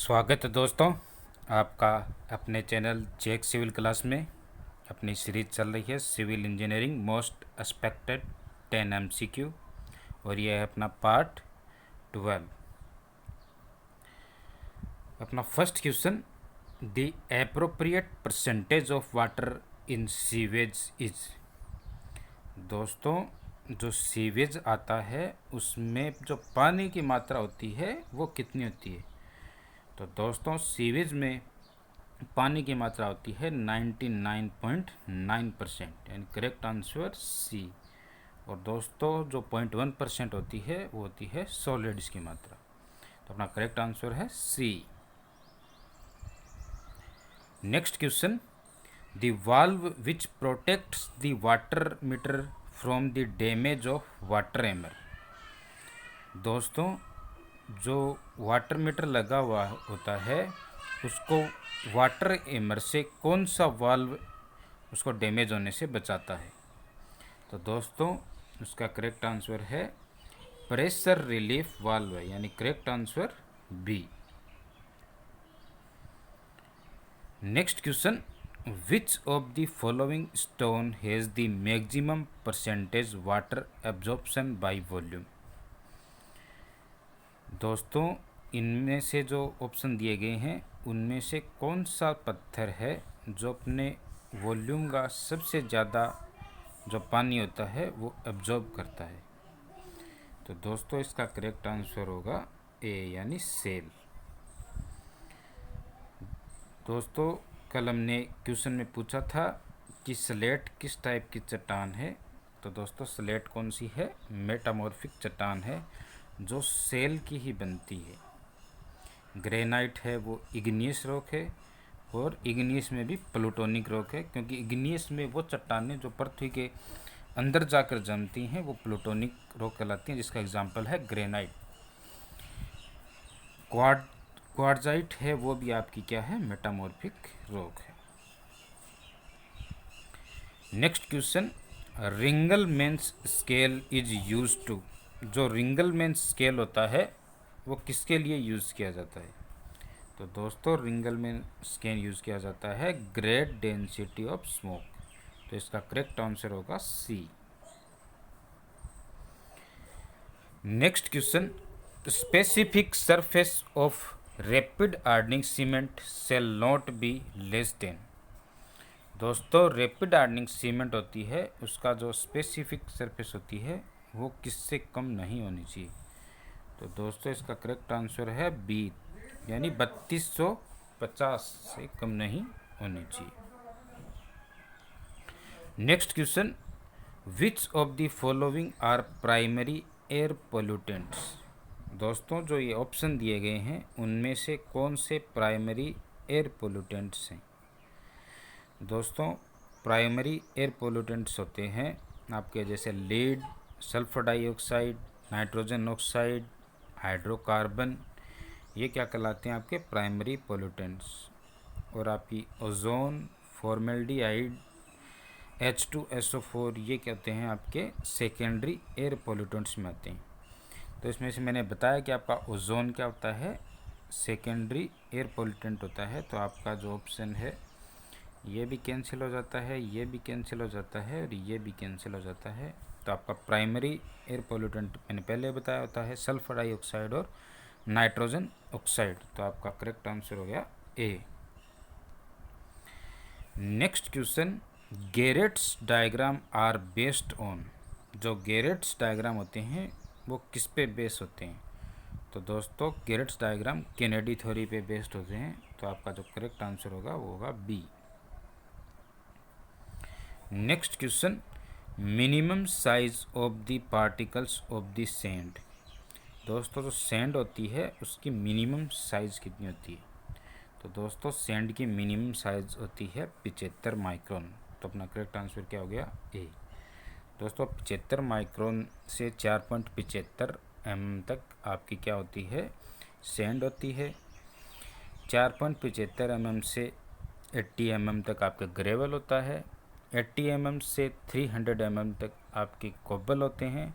स्वागत है दोस्तों आपका अपने चैनल जेक सिविल क्लास में। अपनी सीरीज चल रही है civil engineering most expected 10 MCQ और यह है अपना पार्ट 12। अपना first question, the appropriate percentage of water in sewage is. दोस्तों जो सीवेज आता है उसमें जो पानी की मात्रा होती है वो कितनी होती है? तो दोस्तों सीवेज में पानी की मात्रा होती है 99.9%, यानी करेक्ट आंसर सी। और दोस्तों जो 0.1% होती है वो होती है सॉलिड्स की मात्रा, तो अपना करेक्ट आंसर है C. Next question, the valve which protects the water meter from the damage of water hammer. दोस्तों जो वाटर मीटर लगा हुआ होता है उसको वाटर एमर से कौन सा वाल्व उसको डैमेज होने से बचाता है? तो दोस्तों उसका करेक्ट आंसर है प्रेशर रिलीफ वाल्व है, यानी correct answer B. Next question, which of the following stone has the maximum percentage water absorption by volume. दोस्तों इनमें से जो ऑप्शन दिए गए हैं उनमें से कौन सा पत्थर है जो अपने वॉल्यूम का सबसे ज़्यादा जो पानी होता है वो एब्जॉर्ब करता है? तो दोस्तों इसका करेक्ट आंसर होगा ए, यानी सेल। दोस्तों कल हमने क्वेश्चन में पूछा था कि स्लेट किस टाइप की चट्टान है। तो दोस्तों स्लेट कौन सी है? मेटामॉर्फिक चट्टान है जो सेल की ही बनती है। ग्रेनाइट है वो इग्नियस रॉक है, और इग्नियस में भी प्लूटोनिक रॉक है, क्योंकि इग्नियस में वो चट्टानें जो पृथ्वी के अंदर जाकर जमती हैं वो प्लूटोनिक रॉक कहलाती हैं, जिसका एग्जांपल है ग्रेनाइट। क्वार्ट्जाइट है वो भी आपकी क्या है? मेटामॉर्फिक रॉक है। Next question, Ringelmann's scale is use to. जो रिंगलमैन स्केल होता है वो किसके लिए यूज़ किया जाता है? तो दोस्तों रिंगलमैन स्केल यूज़ किया जाता है ग्रेट डेंसिटी ऑफ स्मोक, तो इसका करेक्ट आंसर होगा C. Next question, specific surface of rapid hardening cement shall not be less than. दोस्तों रैपिड हार्डनिंग सीमेंट होती है उसका जो स्पेसिफिक सरफेस होती है वो किससे कम नहीं होनी चाहिए? तो दोस्तों इसका करेक्ट आंसर है बी, यानी 3250 से कम नहीं होनी चाहिए। Next question, which of the following are primary air pollutants. दोस्तों जो ये ऑप्शन दिए गए हैं उनमें से कौन से प्राइमरी एयर पोल्यूटेंट्स हैं? दोस्तों प्राइमरी एयर पोल्यूटेंट्स होते हैं आपके जैसे lead, sulphur dioxide, nitrogen oxide, hydrocarbon, ये क्या कहलाते हैं? आपके प्राइमरी पोल्यूटेंट्स। और आपकी ओजोन, फॉर्मेल्डिहाइड, H2SO4 ये कहते हैं आपके सेकेंडरी एयर पोल्यूटेंट्स में आते हैं। तो इसमें से मैंने बताया कि आपका ओजोन क्या होता है? सेकेंडरी एयर पोल्यूटेंट होता है। तो आपका जो ऑप्शन है ये भी कैंसिल हो जाता है, ये भी कैंसिल हो जाता है और ये भी कैंसिल हो जाता है। तो आपका प्राइमरी एयर पोल्यूटेंट मैंने पहले बताया होता है सल्फर डाइऑक्साइड और नाइट्रोजन ऑक्साइड। तो आपका करेक्ट आंसर हो गया A. Next question, Garrett's diagram are based on. जो गेरेट्स डायग्राम होते हैं वो किस पे बेस होते हैं? तो दोस्तों गेरेट्स डायग्राम केनेडी थ्योरी पे बेस्ड होते हैं। तो आपका जो करेक्ट आंसर होगा वो होगा B. Next question, minimum size of the particles of the sand. दोस्तों जो सैंड होती है उसकी मिनिमम साइज़ कितनी होती है? तो दोस्तों सैंड की मिनिमम साइज़ होती है 75 माइक्रोन। तो अपना करेक्ट आंसर क्या हो गया? ए। दोस्तों 75 माइक्रोन से 4.75 mm तक आपकी क्या होती है? सैंड होती है। 4.75 mm से 80 mm तक आपका ग्रेवल होता है। 80 mm से 300 mm तक आपके कोबल होते हैं,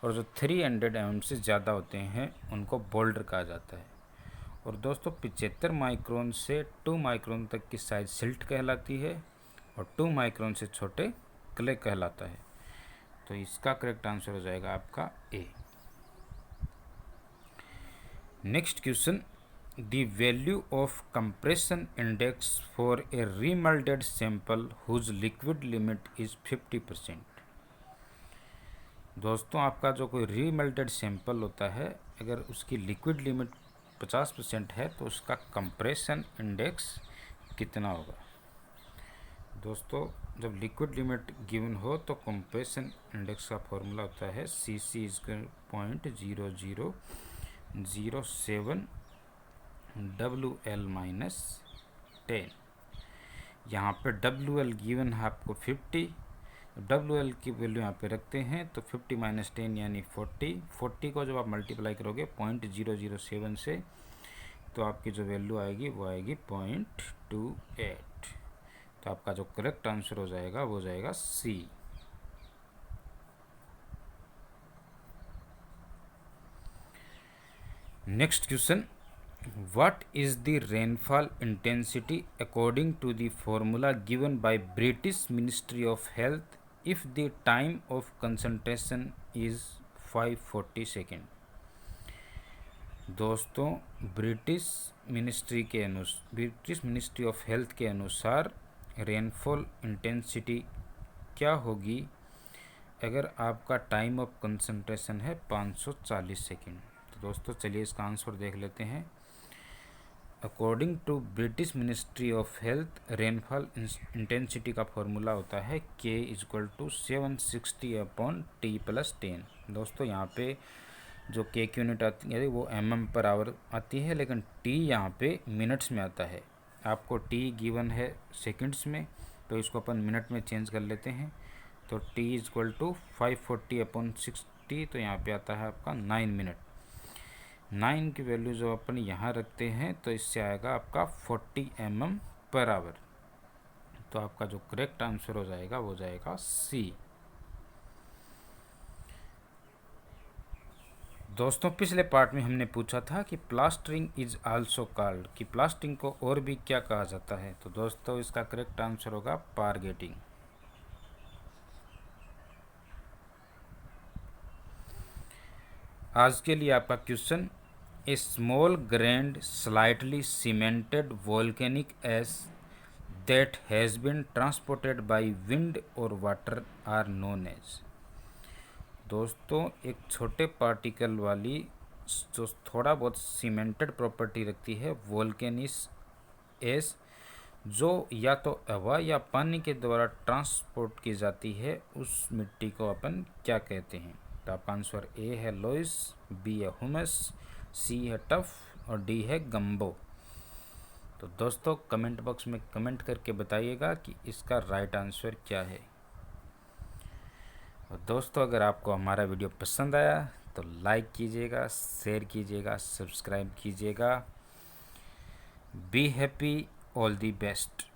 और जो 300 mm से ज़्यादा होते हैं उनको बोल्डर कहा जाता है। और दोस्तों 75 माइक्रोन से 2 माइक्रोन तक की साइज सिल्ट कहलाती है और 2 माइक्रोन से छोटे क्ले कहलाता है। तो इसका करेक्ट आंसर हो जाएगा आपका A. Next question, the value of compression index for a remoulded sample whose liquid limit is 50%। दोस्तों आपका जो कोई रीमेल्टेड सैंपल होता है, अगर उसकी लिक्विड लिमिट 50% है तो उसका कंप्रेशन इंडेक्स कितना होगा। दोस्तों जब लिक्विड लिमिट गिवन हो तो कंप्रेशन इंडेक्स का फॉर्मूला होता है CC = 0.0007 WL-10। यहाँ पे WL गिवन है आपको 50, WL की वैल्यू यहाँ पे रखते हैं तो 50 - 10 यानी 40 को जब आप मल्टीप्लाई करोगे 0.007 से तो आपकी जो वैल्यू आएगी वो आएगी 0.28। तो आपका जो करेक्ट आंसर हो जाएगा वो जाएगा C. Next question, what is the rainfall intensity according to the formula given by British ministry of health if the time of concentration is 540 second. दोस्तों ब्रिटिश मिनिस्ट्री ऑफ हेल्थ के अनुसार rainfall intensity क्या होगी अगर आपका time of concentration है 540 second. तो दोस्तों चलिए इसका आंसर देख लेते हैं। According to British ministry of health rainfall intensity का फॉर्मूला होता है K = 760/T+10। दोस्तों यहाँ पे जो K की यूनिट आती है वो mm/आवर आती है, लेकिन T यहाँ पे मिनट्स में आता है। आपको T गिवन है सेकंड्स में तो इसको अपन मिनट में चेंज कर लेते हैं। तो T = 540/60 तो यहाँ पे आता है आपका 9 मिनट। 9 की वैल्यू जो अपन यहाँ रखते हैं तो इससे आएगा आपका 40 mm/आवर। तो आपका जो करेक्ट आंसर हो जाएगा वो जाएगा सी। दोस्तों पिछले पार्ट में हमने पूछा था कि प्लास्टरिंग इज आल्सो कॉल्ड, कि प्लास्टरिंग को और भी क्या कहा जाता है। तो दोस्तों इसका करेक्ट आंसर होगा पारगेटिंग। आज के लिए आपका question, A small grained slightly cemented volcanic ash that has been transported by wind or water are known as। दोस्तों एक छोटे पार्टिकल वाली जो थोड़ा बहुत सीमेंटेड प्रॉपर्टी रखती है वोल्केनिक एश, जो या तो हवा या पानी के द्वारा ट्रांसपोर्ट की जाती है, उस मिट्टी को अपन क्या कहते हैं। तो आपका आंसर ए है लोइस, बी है हुमस, सी है टफ और डी है गम्बो। तो दोस्तों कमेंट बॉक्स में कमेंट करके बताइएगा कि इसका राइट आंसर क्या है। और दोस्तों अगर आपको हमारा वीडियो पसंद आया तो लाइक कीजिएगा, शेयर कीजिएगा, सब्सक्राइब कीजिएगा। Be happy, all the best.